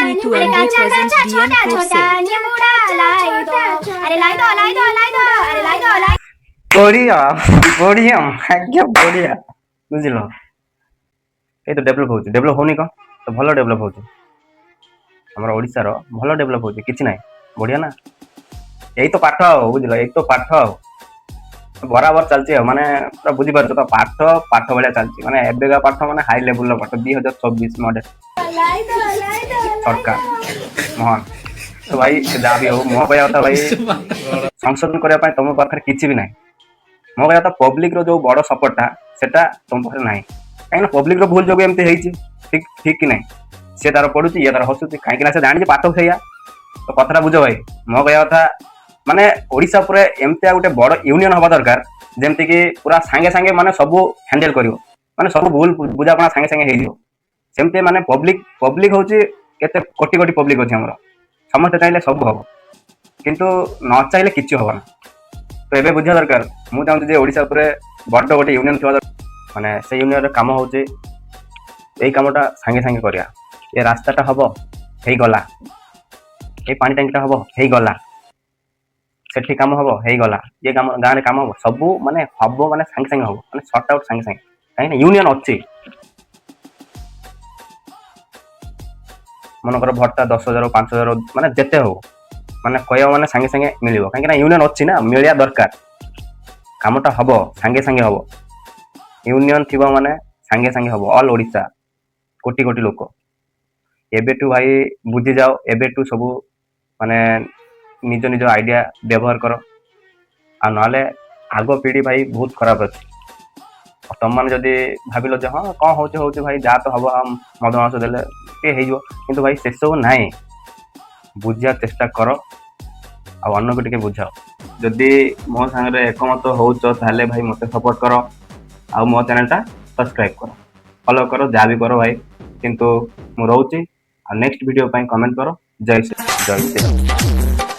T20 presents DM बढ़िया बढ़िया भाग्य बढ़िया बुझल ये तो डेभलप होनी कौन तो भल डेभलप हो आम ओडार भल डेभलप हो कि ना बढ़िया ना यही तो पाठ बुझल यही तो पाठ बराबर चलती माने पूरा बुझीपार तो पाठ पाठ भाया चलती माने एबेका पाठ माने हाई लेवल पाठ 2024 मॉडल सरकार महान तो भाई जहाँ भी हो मो कह था भाई संशोधन करने तुम पाखे किसी भी ना मो कह था पब्लिक रो जो बड़ सपोर्टा सेटा तुम पाखे ना कहीं पब्लिक रो भूल जो एमती ठीक ठीक कि ना सी तार पढ़ुची ये तार हसुची कहीं से जानी पाठ से तो कथा बुझ भाई मो कह था माने ओडिशा पूरे एमती गोटे बड़ यूनियन हवा दरकार जमती कि पूरा सांगे सांगे माने सब हैंडल करिवो माने सब भूल बुझापणा सांगे सांगे हो सेमती माने पब्लिक पब्लिक होची केते कोटी कोटी पब्लिक अछि हमरो समस्त चाहिले सब हम किंतु न चाहिले किछि होबना तो एबे बुझा दरकार मु चाहूँ जे ओडिशा पूरे बड़ गोटे यूनियन थवा माने से यूनियन रे काम होची एई कामटा सांगे सांगे करिया ये रास्ताटा हबो हेई गला ए पानी टंकीटा हबो हेई गला सेठी काम हबो हेई गला ये काम गाँ रे काम हबो सब माने हबो माने सांगे सांगे हबो माने शॉर्ट आउट सांगे सांगे काहे यूनियन अछि मनकर भट्टा 10,000 5,000 माने जेते हो माने कह माने सांगे सांगे मिल कहीं यूनियन अच्छी ना मिलिया दरकार कामटा हम सांगे सांगे हम यूनियन थी माने सांगे सांगे हम ऑल ओडिशा कोटी कोटी लोक एबेटू भाई बुझी जाओ एबेटू सब माने निज निज आइडिया व्यवहार कर आ नाले आग पीढ़ी भाई बहुत खराब अच्छी तुम मैंने जदि भाविल हाँ कौन हो भाई जहाँ तो हम हम मद मास देले कि भाई से सब ना बुझा चेष्टा कर आन्न को टे बुझाओ जदि मो सांगे एकमत हो भाई मत सपोर्ट कर आ मो चैनलटा सब्सक्राइब कर फॉलो कर जहाँ भी कर भाई किंतु मु रोची नेक्स्ट वीडियो कमेंट कर जय श्री